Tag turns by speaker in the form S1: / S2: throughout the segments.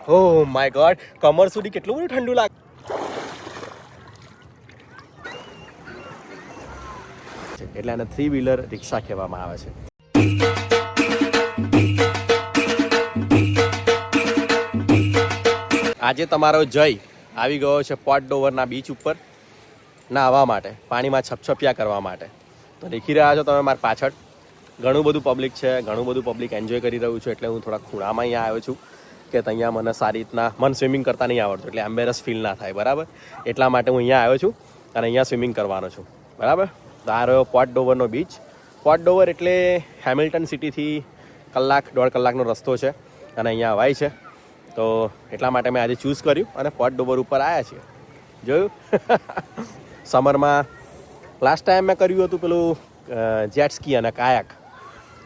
S1: Oh my God, કમર સુધી કેટલું બધું ઠંડુ લાગે છે, એટલે આને 3 વ્હીલર રિક્ષા કહેવામાં આવે છે. આજે તમારો જય આવી ગયો છે પોર્ટ ડોવરના બીચ ઉપર નાહવા માટે, પાણીમાં છપછપિયા કરવા માટે. તો દેખી રહ્યા છો તમે મારી પાછળ ઘણું બધું પબ્લિક છે, ઘણું બધું પબ્લિક એન્જોય કરી રહ્યું છે. એટલે હું થોડા ખૂણામાં અહીંયા આવ્યો છું કે અહીંયા મને સારી રીતના, મને સ્વિમિંગ કરતા નહીં આવડતું, એટલે એમ્બેરસ ફીલ ના થાય, બરાબર. એટલા માટે હું અહીંયા આવ્યો છું અને અહીંયા સ્વિમિંગ કરવાનો છું, બરાબર. તો આ રહ્યો પોર્ટ ડોવરનો બીચ. પોર્ટ ડોવર એટલે હેમિલ્ટન સિટીથી 1-1.5 કલાકનો રસ્તો છે અને અહીંયા અવાય છે. તો એટલા માટે મેં આજે ચૂઝ કર્યું અને પોર્ટ ડોવર ઉપર આવ્યા છીએ. જોયું સમરમાં લાસ્ટ ટાઈમ મેં કર્યું હતું પેલું જેટ સ્કી અને કાયાક.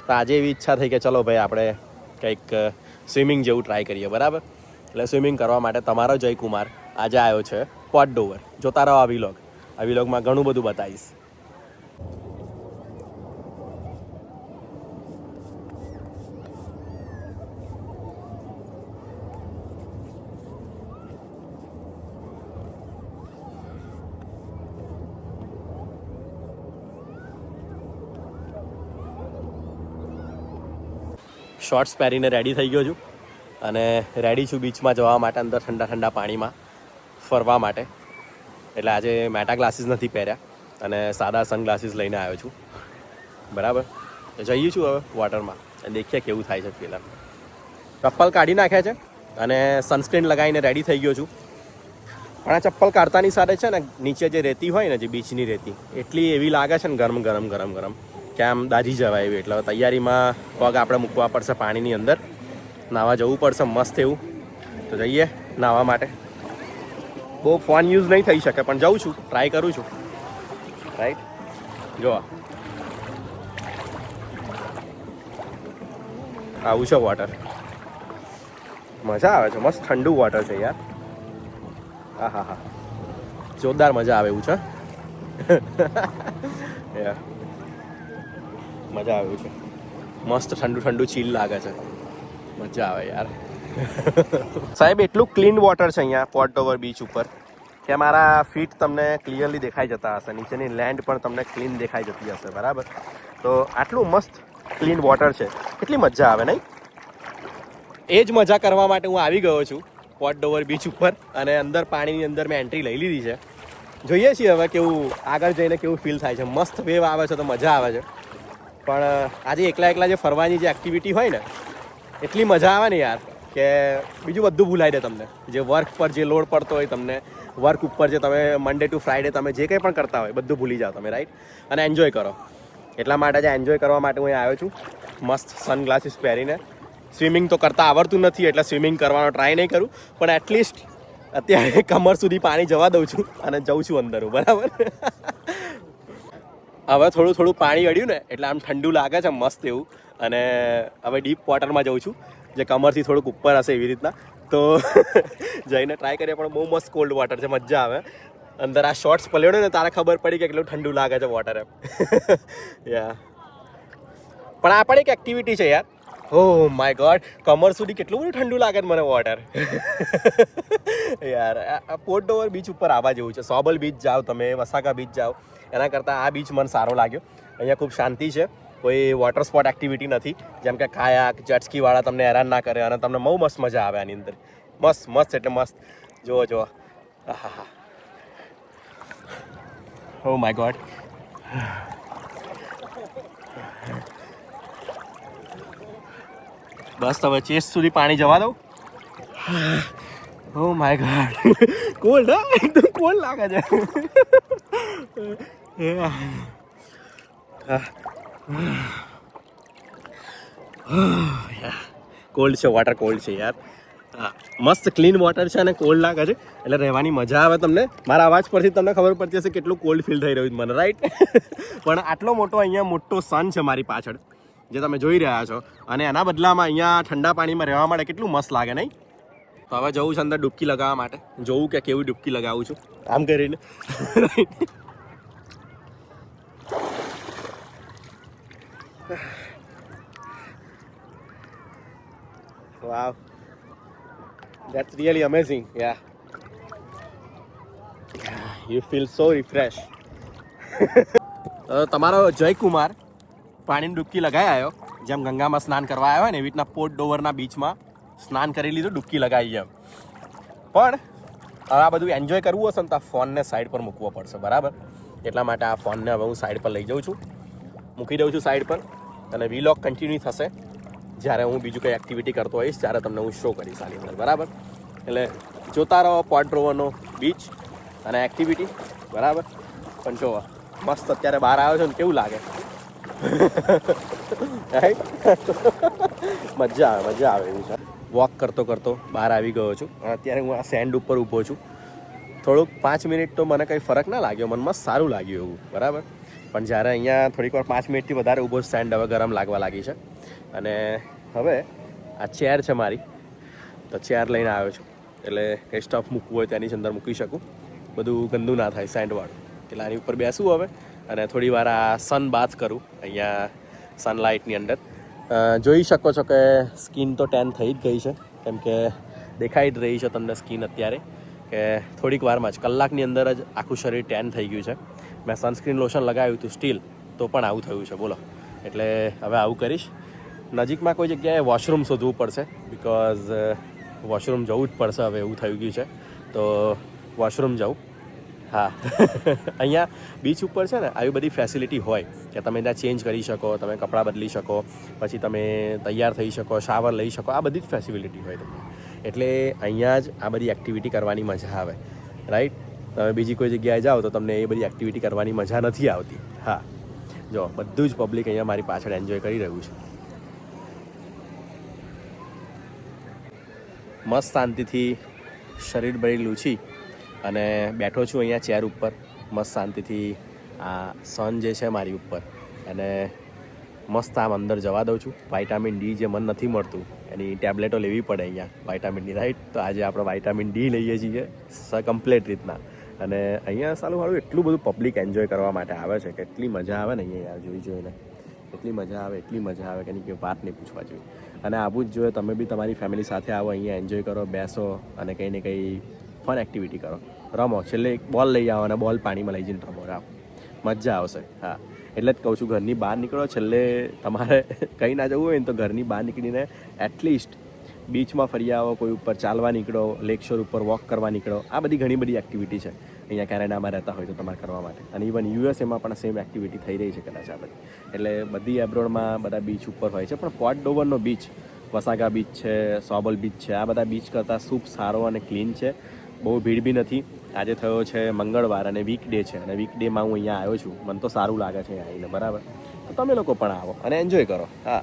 S1: તો આજે એવી ઈચ્છા થઈ કે ચલો ભાઈ આપણે કંઈક સ્વિમિંગ જેવું ટ્રાય કરીએ, બરાબર. એટલે સ્વિમિંગ કરવા માટે તમારો જયકુમાર આજે આવ્યો છે પોર્ટ ડોવર. જોતા રહો આ વિલોગ. આ વિલોગમાં ઘણું બધું બતાવીશ. શોર્ટ્સ પહેરીને રેડી થઈ ગયો છું અને રેડી છું બીચમાં જવા માટે, અંદર ઠંડા ઠંડા પાણીમાં ફરવા માટે. એટલે આજે મેટા ગ્લાસીસ નથી પહેર્યા અને સાદા સન ગ્લાસીસ લઈને આવ્યો છું, બરાબર. જઈએ છું હવે વોટરમાં અને દેખીએ કેવું થાય છે. ફિલહાલ ચપ્પલ કાઢી નાખ્યા છે અને સનસ્ક્રીન લગાવીને રેડી થઈ ગયો છું. પણ આ ચપ્પલ કાઢતાની સાથે છે ને, નીચે જે રેતી હોય ને, જે બીચની રેતી એટલી એવી લાગે છે ને, ગરમ ગરમ ગરમ ગરમ, કે આમ દાઝી જવાય એવી. એટલે તૈયારીમાં પગ આપણે મૂકવા પડશે પાણીની અંદર, નાહવા જવું પડશે મસ્ત એવું. તો જઈએ નાહવા માટે. બહુ ફોન યુઝ નહીં થઈ શકે પણ જાઉં છું, ટ્રાય કરું છું, રાઈટ. જો આવું છે વોટર, મજા આવે છે, મસ્ત ઠંડુ વોટર છે યાર. હા હા હા, જોરદાર મજા આવે એવું છે. યાર મજા આવે છે, મસ્ત ઠંડુ ઠંડુ ચીલ લાગે છે, મજા આવે યાર. સાહેબ એટલું ક્લીન વોટર છે અહીંયા પોર્ટ ડોવર બીચ ઉપર કે મારા ફીટ તમને ક્લિયરલી દેખાઈ જતા હશે, નીચેની લેન્ડ પણ તમને ક્લીન દેખાઈ જતી હશે, બરાબર. તો આટલું મસ્ત ક્લીન વોટર છે, કેટલી મજા આવે નહીં. એ જ મજા કરવા માટે હું આવી ગયો છું પોર્ટ ડોવર બીચ ઉપર અને અંદર પાણીની અંદર મેં એન્ટ્રી લઈ લીધી છે. જોઈએ છીએ હવે કેવું આગળ જઈને કેવું ફીલ થાય છે. મસ્ત વેવ આવે છે તો મજા આવે છે. પણ આજે એકલા એકલા જે ફરવાની જે એક્ટિવિટી હોય ને, એટલી મજા આવે ને યાર કે બીજું બધું ભૂલાઈ દે તમને. જે વર્ક પર જે લોડ પડતો હોય તમને, વર્ક ઉપર જે તમે મંડે ટુ ફ્રાઈડે તમે જે કંઈ પણ કરતા હોય બધું ભૂલી જાઓ તમે, રાઈટ. અને એન્જોય કરો. એટલા માટે જે એન્જોય કરવા માટે હું અહીંયા આવ્યો છું મસ્ત સન ગ્લાસીસ પહેરીને. સ્વિમિંગ તો કરતાં આવડતું નથી એટલે સ્વિમિંગ કરવાનો ટ્રાય નહીં કરું, પણ એટલીસ્ટ અત્યારે કમર સુધી પાણી જવા દઉં છું અને જઉં છું અંદર, બરાબર. હવે થોડું થોડું પાણી અડ્યું ને એટલે આમ ઠંડુ લાગે છે મસ્ત એવું. અને હવે ડીપ વોટરમાં જઉં છું, જે કમરથી થોડુંક ઉપર હશે એવી રીતના. તો જઈને ટ્રાય કરીએ. પણ બહુ મસ્ત કોલ્ડ વોટર છે, મજા આવે. અંદર આ શોર્ટ્સ પલ્યો ને તારે ખબર પડી કે કેટલું ઠંડુ લાગે છે વોટર એમ. યા પણ આ પણ એક એક્ટિવિટી છે યાર. ઓહ માય ગોડ, કમર સુધી કેટલું બધું ઠંડુ લાગે છે મને વોટર. યાર આ પોર્ટ ડોવર બીચ ઉપર આવવા જેવું છે. સોબલ બીચ જાઓ તમે, વસાકા બીચ જાઓ, એના કરતાં આ બીચ મને સારો લાગ્યો. અહીંયા ખૂબ શાંતિ છે, કોઈ વોટર સ્પોર્ટ એક્ટિવિટી નથી જેમ કે કાયાક, જેટસ્કીવાળા તમને હેરાન ના કરે અને તમને બહુ મસ્ત મજા આવે આની અંદર. મસ્ત મસ્ત એટલે મસ્ત. જુઓ જુઓ, હા હા. Oh my God. બસ હવે ચેસ્ટ સુધી પાણી જવા દઉં. ઓ માય ગોડ, કોલ્ડ, એકદમ કોલ્ડ લાગે છે. કોલ્ડ છે વોટર, કોલ્ડ છે યાર. હા, મસ્ત ક્લીન વોટર છે અને કોલ્ડ લાગે છે એટલે રહેવાની મજા આવે તમને. મારા અવાજ પરથી તમને ખબર પડતી હશે કેટલું કોલ્ડ ફીલ થઈ રહ્યું છે મને, રાઈટ. પણ આટલો મોટો અહીંયા મોટો સન છે મારી પાછળ જે તમે જોઈ રહ્યા છો, અને એના બદલામાં અહીંયા ઠંડા પાણીમાં રહેવા માટે કેટલું મસ્ત લાગે નહીં. તો હવે જવું છે અંદર ડૂબકી લગાવવા માટે, જોવું કે કેવી ડૂબકી લગાવું છું આમ કરીને. વાવ, That's really amazing. Yeah. You feel so refreshed. તમારો જયકુમાર પાણીની ડૂબકી લગાવી આવ્યો, જેમ ગંગામાં સ્નાન કરવા આવ્યો ને એવી રીતના પોર્ટ ડોવરના બીચમાં સ્નાન કરી લીધું, ડૂબકી લગાવી એમ. પણ હવે આ બધું એન્જોય કરવું હશે ને તો આ ફોનને સાઈડ પર મૂકવો પડશે, બરાબર? એટલા માટે આ ફોનને હવે હું સાઈડ પર લઈ જાઉં છું, મૂકી દઉં છું સાઈડ પર, અને વીલોગ કન્ટિન્યુ થશે જ્યારે હું બીજું કંઈ એક્ટિવિટી કરતો હોઈશ ત્યારે તમને હું શો કરીશ આની અંદર, બરાબર? એટલે જોતા રહો પોર્ટ ડોવરનો બીચ અને એક્ટિવિટી, બરાબર? પણ જો મસ્ત અત્યારે બહાર આવ્યો છે ને કેવું લાગે, મજા આવે એવી છે. વોક કરતો કરતો બહાર આવી ગયો છું. અત્યારે હું આ સેન્ડ ઉપર ઊભો છું. થોડુંક 5 મિનિટ તો મને કંઈ ફરક ના લાગ્યો, મને મસ્ત સારું લાગ્યું એવું, બરાબર? પણ જ્યારે અહીંયા થોડીક વાર 5 મિનિટથી વધારે ઊભો સેન્ડ હવે ગરમ લાગવા લાગી છે. અને હવે આ ચેર છે મારી, તો ચેર લઈને આવ્યો છું, એટલે કંઈ સ્ટફ મૂકવું હોય તેની અંદર મૂકી શકું, બધું ગંદુ ના થાય સેન્ડવાળું. એટલે આની ઉપર બેસું હવે અને થોડી વાર આ સન બાથ કરું અહીંયા સનલાઇટની અંદર. જોઈ શકો છો કે સ્કિન તો ટેન થઈ જ ગઈ છે, કેમ કે દેખાઈ જ રહી છે તમને સ્કિન અત્યારે કે થોડીક વારમાં જ, કલાકની અંદર જ આખું શરીર ટેન થઈ ગયું છે. મેં સનસ્ક્રીન લોશન લગાવ્યું હતું સ્ટીલ, તો પણ આવું થયું છે, બોલો. એટલે હવે આવું કરીશ. નજીકમાં કોઈ જગ્યાએ વોશરૂમ શોધવું પડશે, બિકોઝ વોશરૂમ જવું જ પડશે હવે એવું થઈ ગયું છે, તો વોશરૂમ જાઉં. હા, અહીંયા બીચ ઉપર છે ને આવી બધી ફેસિલિટી હોય કે તમે ત્યાં ચેન્જ કરી શકો, તમે કપડાં બદલી શકો, પછી તમે તૈયાર થઈ શકો, શાવર લઈ શકો, આ બધી જ ફેસિલિટી હોય તમને. એટલે અહીંયા જ આ બધી એક્ટિવિટી કરવાની મજા આવે, રાઈટ? તમે બીજી કોઈ જગ્યાએ જાઓ તો તમને એ બધી એક્ટિવિટી કરવાની મજા નથી આવતી. હા, જો બધું જ પબ્લિક અહીંયા મારી પાછળ એન્જોય કરી રહ્યું છે. મસ્ત શાંતિથી શરીર બરી લૂછી અને બેઠો છું અહીંયા ચેર ઉપર, મસ્ત શાંતિથી. આ સન જે છે મારી ઉપર, અને મસ્ત આમ અંદર જવા દઉં છું. વાઇટામિન ડી જે મન નથી મળતું એની ટેબ્લેટો લેવી પડે અહીંયા વાઇટામિનની, રાઈટ? તો આજે આપણે વાઇટામિન ડી લઈએ છીએ કમ્પ્લીટ રીતના. અને અહીંયા સારું એટલું બધું પબ્લિક એન્જોય કરવા માટે આવે છે કે એટલી મજા આવે ને અહીંયા જોઈને, એટલી મજા આવે કે એની કોઈ વાત નહીં પૂછવા જોઈએ. અને આવું જ જોઈએ, તમે બી તમારી ફેમિલી સાથે આવો, અહીંયા એન્જોય કરો, બેસો અને કંઈ ને કંઈ ફન એક્ટિવિટી કરો, રમો. છેલ્લે એક બોલ લઈ આવો અને બોલ પાણીમાં લઈ જઈને રમો, મજા આવશે. હા, એટલે જ કહું છું ઘરની બહાર નીકળો. છેલ્લે તમારે કંઈ ના જવું હોય ને તો ઘરની બહાર નીકળીને એટલીસ્ટ બીચમાં ફરી આવો, કોઈ ઉપર ચાલવા નીકળો, લેકશોર ઉપર વોક કરવા નીકળો. આ બધી ઘણી બધી એક્ટિવિટી છે અહીંયા કેનેડામાં રહેતા હોય તો તમારે કરવા માટે. અને ઇવન યુએસએમાં પણ સેમ એક્ટિવિટી થઈ રહી છે કદાચ આ બધી. એટલે બધી એબ્રોડમાં બધા બીચ ઉપર હોય છે, પણ પોર્ટ ડોવરનો બીચ, વસાગા બીચ છે, સોબલ બીચ છે, આ બધા બીચ કરતાં ખૂબ સારો અને ક્લીન છે. બહુ ભીડ બી નથી. આજે થયો છે મંગળવાર અને વીકડે છે, અને વીકડેમાં હું અહીંયા આવ્યો છું. મને તો સારું લાગે છે અહીંયા આવીને, બરાબર? તો તમે લોકો પણ આવો અને એન્જોય કરો. હા.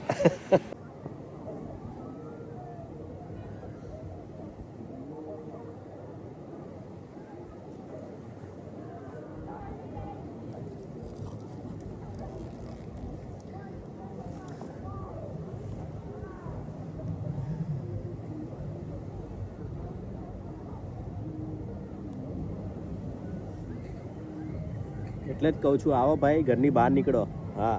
S1: એટલે જ કહું છું, આવો ભાઈ, ઘરની બહાર નીકળો. હા.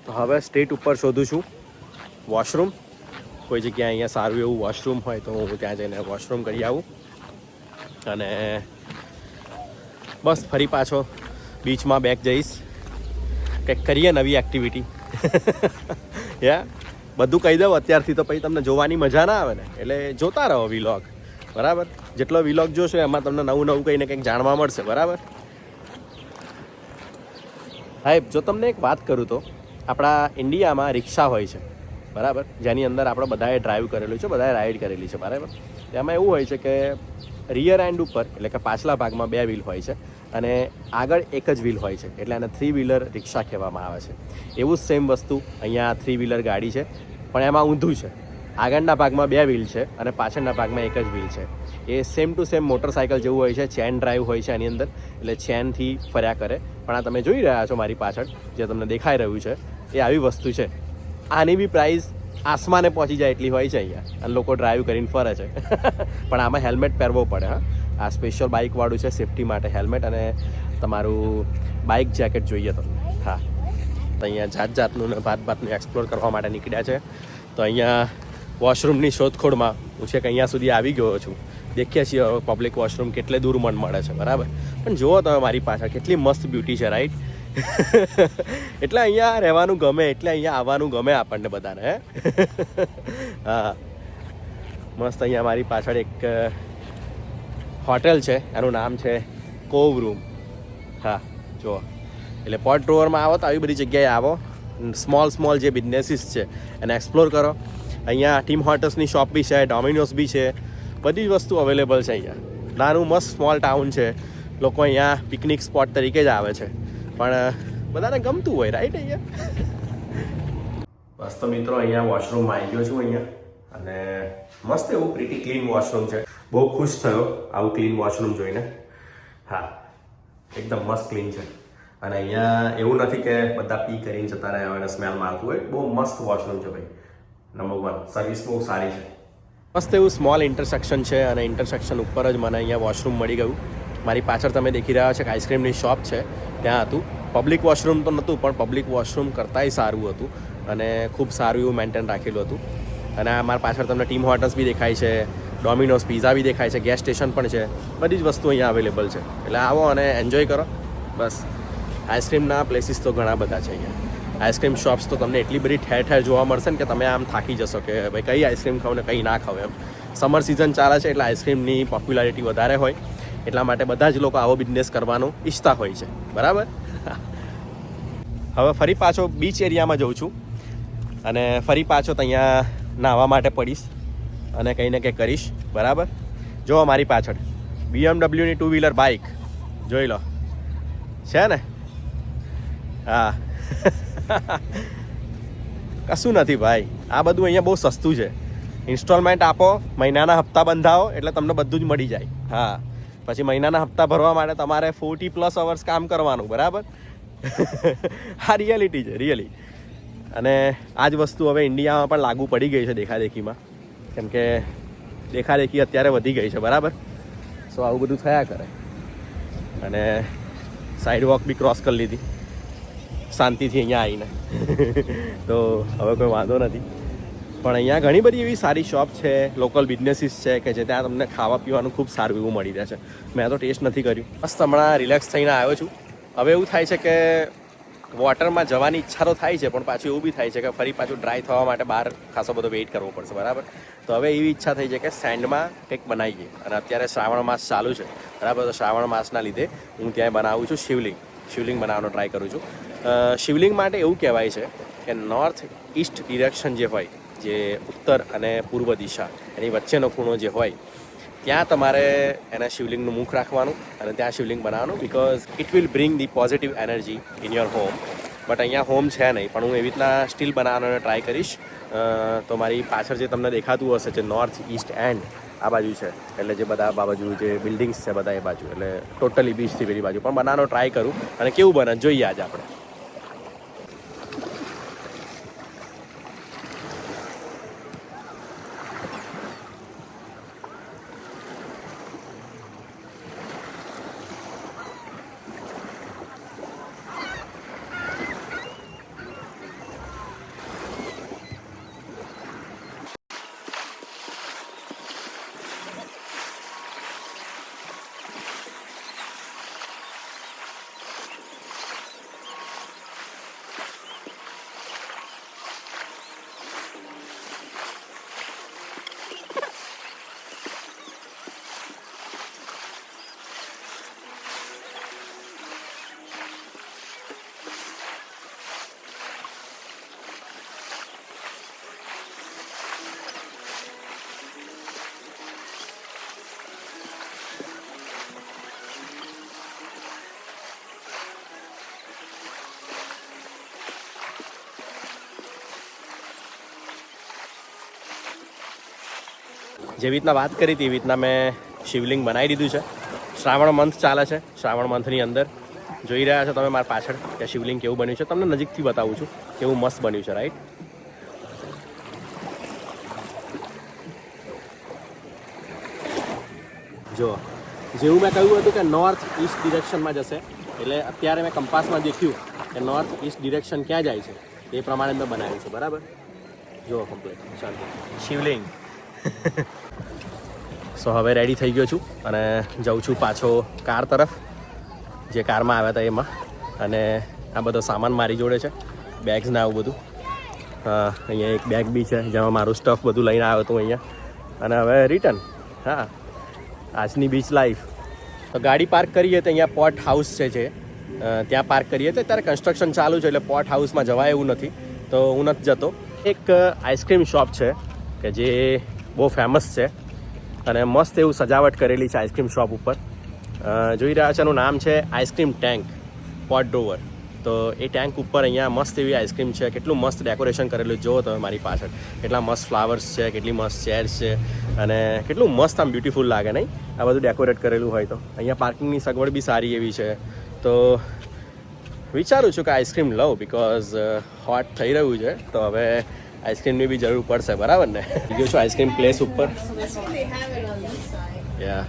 S1: તો હવે સ્ટેટ ઉપર શોધું છું વોશરૂમ. કોઈ જગ્યાએ અહીંયા સારું એવું વોશરૂમ હોય તો હું ત્યાં જઈને વોશરૂમ કરી આવું, અને બસ ફરી પાછો બીચમાં બેક જઈશ. કંઈક કરીએ નવી એક્ટિવિટી. યા બધું કહી દઉં અત્યારથી તો પછી તમને જોવાની મજા ના આવે ને, એટલે જોતા રહો વિલોગ, બરાબર? જેટલો વિલોગ જોશો એમાં તમને નવું કંઈ ને કંઈક જાણવા મળશે, બરાબર? સાહેબ, જો તમને એક વાત કરું તો આપણા ઇન્ડિયામાં રિક્ષા હોય છે, બરાબર? જેની અંદર આપણે બધાએ ડ્રાઈવ કરેલું છે, બધાએ રાઈડ કરેલી છે, બરાબર? તેમાં એવું હોય છે કે રિયર એન્ડ ઉપર, એટલે કે પાછલા ભાગમાં 2 વ્હીલ હોય છે અને આગળ એક જ વ્હીલ હોય છે, એટલે આને 3 વ્હીલર રિક્ષા કહેવામાં આવે છે. એવું જ સેમ વસ્તુ અહીંયા 3 વ્હીલર ગાડી છે, પણ એમાં ઊંધું છે. આગળના ભાગમાં 2 વ્હીલ છે અને પાછળના ભાગમાં એક જ વ્હીલ છે. એ સેમ ટુ સેમ મોટરસાઇકલ જેવું હોય છે, ચેન ડ્રાઈવ હોય છે આની અંદર, એટલે ચેનથી ફર્યા કરે. પણ આ તમે જોઈ રહ્યા છો મારી પાછળ જે તમને દેખાઈ રહ્યું છે એ આવી વસ્તુ છે. આની બી પ્રાઇસ આસમાને પહોંચી જાય એટલી હોય છે અહીંયા, અને લોકો ડ્રાઈવ કરીને ફરે છે. પણ આમાં હેલ્મેટ પહેરવો પડે. હા, આ સ્પેશિયલ બાઇકવાળું છે, સેફટી માટે હેલ્મેટ અને તમારું બાઇક જેકેટ જોઈએ તમને. હા, તો અહીંયા જાતનું ને ભાતનું એક્સપ્લોર કરવા માટે નીકળ્યા છે. તો અહીંયા વોશરૂમની શોધખોળમાં હું છે કે અહીંયા સુધી આવી ગયો છું. દેખીએ છીએ હવે પબ્લિક વોશરૂમ કેટલે દૂર મન મળે છે, બરાબર. પણ જુઓ તમે મારી પાછળ કેટલી મસ્ત બ્યુટી છે, રાઈટ. એટલે અહીંયા રહેવાનું ગમે, એટલે અહીંયા આવવાનું ગમે આપણને બધાને. હે હા, મસ્ત અહીંયા મારી પાછળ એક હોટેલ છે, એનું નામ છે કોવ રૂમ. હા, જુઓ, એટલે પોર્ટ ટ્રુઅરમાં આવો તો આવી બધી જગ્યાએ આવો, સ્મોલ જે બિઝનેસીસ છે એને એક્સપ્લોર કરો. અહીંયા ટીમ હોર્ટન્સની શોપ બી છે, ડોમિનોઝ બી છે, બધી જ વસ્તુ અવેલેબલ છે અહીંયા. નાનું મસ્ત સ્મોલ ટાઉન છે, લોકો અહીંયા પિકનિક સ્પોટ તરીકે જ આવે છે, પણ બધાને ગમતું હોય, રાઈટ. અહીંયા બસ તો મિત્રો અહીંયા વોશરૂમમાં આવી ગયો છું અહીંયા, અને મસ્ત એવું પ્રીટી ક્લીન વોશરૂમ છે. બહુ ખુશ થયો આવું ક્લીન વોશરૂમ જોઈને. હા, એકદમ મસ્ત ક્લીન છે. અને અહીંયા એવું નથી કે બધા પી કરીને જતા રહ્યા હોય અને સ્મેલમાં આવતું હોય. બહુ મસ્ત વોશરૂમ છે ભાઈ. નંબર 1 સર્વિસ બહુ સારી છે. મસ્ત એવું સ્મોલ ઇન્ટરસેક્શન છે, અને ઇન્ટરસેક્શન ઉપર જ મને અહીંયા વોશરૂમ મળી ગયું. મારી પાછળ તમે દેખી રહ્યા છો કે આઈસ્ક્રીમની શોપ છે, ત્યાં હતું. પબ્લિક વોશરૂમ તો નહોતું, પણ પબ્લિક વોશરૂમ કરતાંય સારું હતું અને ખૂબ સારું એવું મેન્ટેન રાખેલું હતું. અને મારા પાછળ તમને ટીમ હોર્ટન્સ બી દેખાય છે, ડોમિનોઝ પિઝા બી દેખાય છે, ગેસ સ્ટેશન પણ છે, બધી જ વસ્તુ અહીંયા અવેલેબલ છે. એટલે આવો અને એન્જોય કરો. બસ આઈસ્ક્રીમના પ્લેસીસ તો ઘણા બધા છે અહીંયા. આઈસ્ક્રીમ શોપ્સ તો તમને એટલી બધી ઠેર ઠેર જોવા મળશે ને કે તમે આમ થાકી જશો કે ભાઈ કઈ આઈસ્ક્રીમ ખાવ ને કઈ ના ખાવ એમ. સમર સિઝન ચાલે છે એટલે આઈસ્ક્રીમની પોપ્યુલારિટી વધારે હોય, એટલા માટે બધા જ લોકો આવો બિઝનેસ કરવાનું ઈચ્છતા હોય છે, બરાબર. હવે ફરી પાછો બીચ એરિયામાં જઉં છું, અને ફરી પાછો અહીંયા નાહવા માટે પડીશ અને કંઈ ને કંઈ કરીશ, બરાબર. જો મારી પાછળ BMW ની 2 વ્હીલર બાઇક જોઈ લો, છે ને. હા, કશું નથી ભાઈ, આ બધું અહીંયા બહુ સસ્તું છે. ઇન્સ્ટોલમેન્ટ આપો, મહિનાના હપ્તા બંધાવો એટલે તમને બધું જ મળી જાય. હા, પછી મહિનાના હપ્તા ભરવા માટે તમારે 40+ અવર્સ કામ કરવાનું, બરાબર. આ રિયાલિટી છે, રિયલી. અને આ જ વસ્તુ હવે ઇન્ડિયામાં પણ લાગુ પડી ગઈ છે દેખાદેખીમાં, કેમ કે દેખાદેખી અત્યારે વધી ગઈ છે, બરાબર. સો આવું બધું થયા કરે. અને સાઈડ વોક બી ક્રોસ કરી લીધી શાંતિથી અહીંયા આવીને. તો હવે કોઈ વાંધો નથી. પણ અહીંયા ઘણી બધી એવી સારી શોપ છે, લોકલ બિઝનેસીસ છે કે જે ત્યાં તમને ખાવા પીવાનું ખૂબ સારું એવું મળી રહે છે. મેં તો ટેસ્ટ નથી કર્યું, બસ હમણાં રિલેક્સ થઈને આવ્યો છું. હવે એવું થાય છે કે વોટરમાં જવાની ઈચ્છા તો થાય છે, પણ પાછું એવું બી થાય છે કે ફરી પાછું ડ્રાય થવા માટે બહાર ખાસો બધો વેઇટ કરવો પડશે, બરાબર. તો હવે એવી ઈચ્છા થઈ છે કે સેન્ડમાં કંઈક બનાવીએ. અને અત્યારે શ્રાવણ માસ ચાલુ છે, બરાબર. તો શ્રાવણ માસના લીધે હું ત્યાં બનાવું છું શિવલિંગ બનાવવાનો ટ્રાય કરું છું. શિવલિંગ માટે એવું કહેવાય છે કે નોર્થ ઇસ્ટ ડિરેક્શન જે હોય, જે ઉત્તર અને પૂર્વ દિશા, એની વચ્ચેનો ખૂણો જે હોય, ત્યાં તમારે એના શિવલિંગનું મુખ રાખવાનું અને ત્યાં શિવલિંગ બનાવવાનું, because it will bring the positive energy in your home. But અહીંયા હોમ છે નહીં, પણ હું એવી રીતના સ્ટીલ બનાવવાનો ટ્રાય કરીશ. તો મારી પાછળ જે તમને દેખાતું હશે જે નોર્થ ઇસ્ટ એન્ડ આ બાજુ છે, એટલે જે બધા આ બાજુ જે બિલ્ડિંગ્સ છે બધા એ બાજુ, એટલે ટોટલી બીચથી પેલી બાજુ પણ બનાવવાનો ટ્રાય કરું. અને કેવું બને જોઈએ આજે આપણે. જેવી રીતના વાત કરી હતી એવી રીતના મેં શિવલિંગ બનાવી દીધું છે. શ્રાવણ મંથ ચાલે છે. શ્રાવણ મંથની અંદર જોઈ રહ્યા છો તમે મારા પાછળ કે શિવલિંગ કેવું બન્યું છે. તમને નજીકથી બતાવું છું કેવું મસ્ત બન્યું છે. રાઈટ, જો જેવું મેં કહ્યું હતું કે નોર્થ ઈસ્ટ ડિરેક્શનમાં જશે, એટલે અત્યારે મેં કંપાસમાં દેખ્યું કે નોર્થ ઈસ્ટ ડિરેક્શન ક્યાં જાય છે એ પ્રમાણે મેં બનાવ્યું છે. બરાબર, જો કમ્પ્લીટ ચાલો શિવલિંગ. સો હવે રેડી થઈ ગયો છું અને જાઉં છું પાછો કાર તરફ, જે કારમાં આવ્યા હતા એમાં. અને આ બધો સામાન મારી જોડે છે, બેગ્સ ને આવું બધું. અહીંયા એક બેગ બી છે જેમાં મારું સ્ટફ બધું લઈને આવ્યો હતું અહીંયા. અને હવે રિટર્ન. હા, આજની બીચ લાઈફ. તો ગાડી પાર્ક કરીએ તો અહીંયા પોર્ટ હાઉસ છે જે ત્યાં પાર્ક કરીએ તો અત્યારે કન્સ્ટ્રક્શન ચાલુ છે એટલે પોર્ટ હાઉસમાં જવાય એવું નથી, તો હું નથી જતો. એક આઈસ્ક્રીમ શોપ છે કે જે બહુ ફેમસ છે અને મસ્ત એવું સજાવટ કરેલી છે આઈસ્ક્રીમ શોપ ઉપર. જોઈ રહ્યા છે, એનું નામ છે આઈસ્ક્રીમ ટેન્ક પોર્ટ ડોવર. તો એ ટેન્ક ઉપર અહીંયા મસ્ત એવી આઈસ્ક્રીમ છે. કેટલું મસ્ત ડેકોરેશન કરેલું જુઓ તમે મારી પાછળ, કેટલા મસ્ત ફ્લાવર્સ છે, કેટલી મસ્ત ચેર્સ છે અને કેટલું મસ્ત આમ બ્યુટીફુલ લાગે નહીં આ બધું ડેકોરેટ કરેલું હોય તો. અહીંયા પાર્કિંગની સગવડ બી સારી એવી છે. તો વિચારું છું કે આઈસ્ક્રીમ લઉં, બિકોઝ હોટ થઈ રહ્યું છે તો હવે આઈસ્ક્રીમની બી જરૂર પડશે. બરાબર ને? ગયો છું આઈસ્ક્રીમ પ્લેસ ઉપર. યા,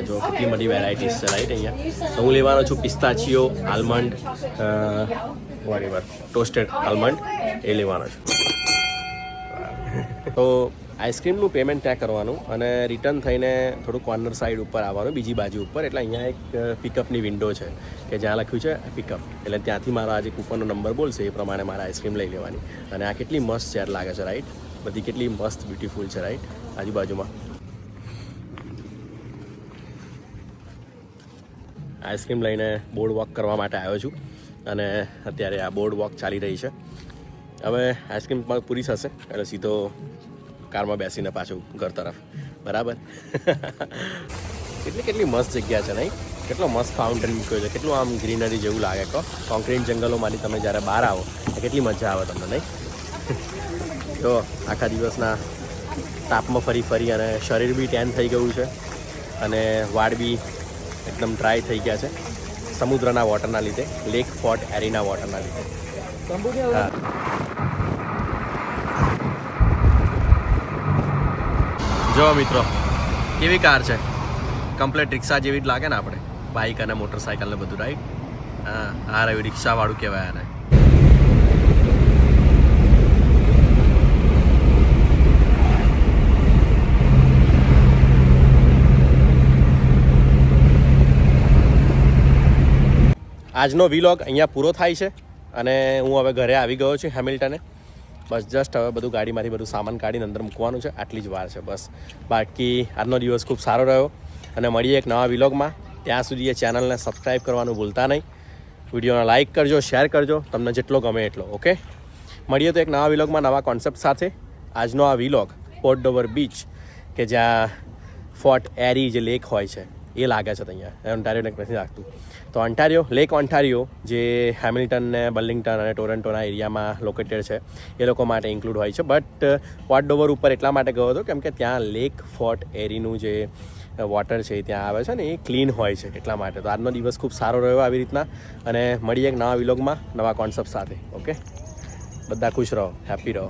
S1: જો કેટલી બધી વેરાયટીઝ છે રાઈટ અહીંયા. તો હું લેવાનો છું પિસ્તાચીઓ, આલમંડ, વોટેવર ટોસ્ટેડ આલમંડ એ લેવાનો છું. તો આઈસ્ક્રીમનું પેમેન્ટ ત્યાં કરવાનું અને રિટર્ન થઈને થોડું કોર્નર સાઈડ ઉપર આવવાનું, બીજી બાજુ ઉપર. એટલે અહીંયા એક પિકઅપની વિન્ડો છે કે જ્યાં લખ્યું છે પિકઅપ, એટલે ત્યાંથી મારો આજે કૂપનનો નંબર બોલશે એ પ્રમાણે મારે આઈસ્ક્રીમ લઈ લેવાની. અને આ કેટલી મસ્ત ચેર લાગે છે રાઈટ, બધી કેટલી મસ્ત બ્યુટીફુલ છે રાઈટ આજુબાજુમાં. આઈસ્ક્રીમ લઈને બોર્ડ વોક કરવા માટે આવ્યો છું અને અત્યારે આ બોર્ડ વોક ચાલી રહી છે. હવે આઈસ્ક્રીમ પૂરી થશે એટલે સીધો કારમાં બેસીને પાછું ઘર તરફ. બરાબર. કેટલી મસ્ત જગ્યા છે નહીં? કેટલો મસ્ત ફાઉન્ટેન મૂક્યો છે, કેટલું આમ ગ્રીનરી જેવું લાગે. કોન્ક્રીટ જંગલોમાંથી તમે જ્યારે બહાર આવો કેટલી મજા આવે તમને નહીં? જો આખા દિવસના તાપમાં ફરી અને શરીર બી ટેન થઈ ગયું છે અને વાળ બી એકદમ ડ્રાય થઈ ગયા છે સમુદ્રના વોટરના લીધે, લેક ફોર્ટ એરીના વોટરના લીધે. હા, જો મિત્રો કેવી કાર છે, કમ્પ્લેટ રિક્ષા જેવી જ લાગે ને આપણે, બાઇક અને મોટરસાઇકલ ને બધું રાઈટ. હા, આ રહ્યું રિક્ષાવાળું કહેવાય આને. આજનો વિલોગ અહીંયા પૂરો થાય છે અને હું હવે ઘરે આવી ગયો છું હેમિલ્ટને. બસ જસ્ટ હવે બધું ગાડીમાંથી બધું સામાન કાઢીને અંદર મૂકવાનું છે, આટલી જ વાર છે બસ. બાકી આજનો દિવસ ખૂબ સારો રહ્યો અને મળીએ એક નવા વિલોગમાં. ત્યાં સુધી એ ચેનલને સબસ્ક્રાઈબ કરવાનું ભૂલતા નહીં. વિડીયોને લાઇક કરજો, શેર કરજો, તમને જેટલો ગમે એટલો. ઓકે, મળીએ તો એક નવા વિલોગમાં નવા કોન્સેપ્ટ સાથે. આજનો આ વિલોગ પોર્ટ ડોવર બીચ કે જ્યાં ફોર્ટ એરી જે લેક હોય છે એ લાગે છે અહીંયા, ઓન્ટારિયોને નથી લાગતું. તો ઓન્ટારિયો, લેક ઓન્ટારિયો જે હેમિલ્ટન ને બર્લિંગ્ટન અને ટોરન્ટોના એરિયામાં લોકેટેડ છે એ લોકો માટે ઇન્ક્લુડ હોય છે. બટ પોર્ટ ડોવર ઉપર એટલા માટે ગયો હતો કેમ કે ત્યાં લેક ફોર્ટ એરીનું જે વોટર છે ત્યાં આવે છે ને એ ક્લીન હોય છે એટલા માટે. તો આજનો દિવસ ખૂબ સારો રહ્યો આવી રીતના અને મળીએ એક નવા વિલોગમાં નવા કોન્સેપ્ટ સાથે. ઓકે, બધા ખુશ રહો, હેપી રહો.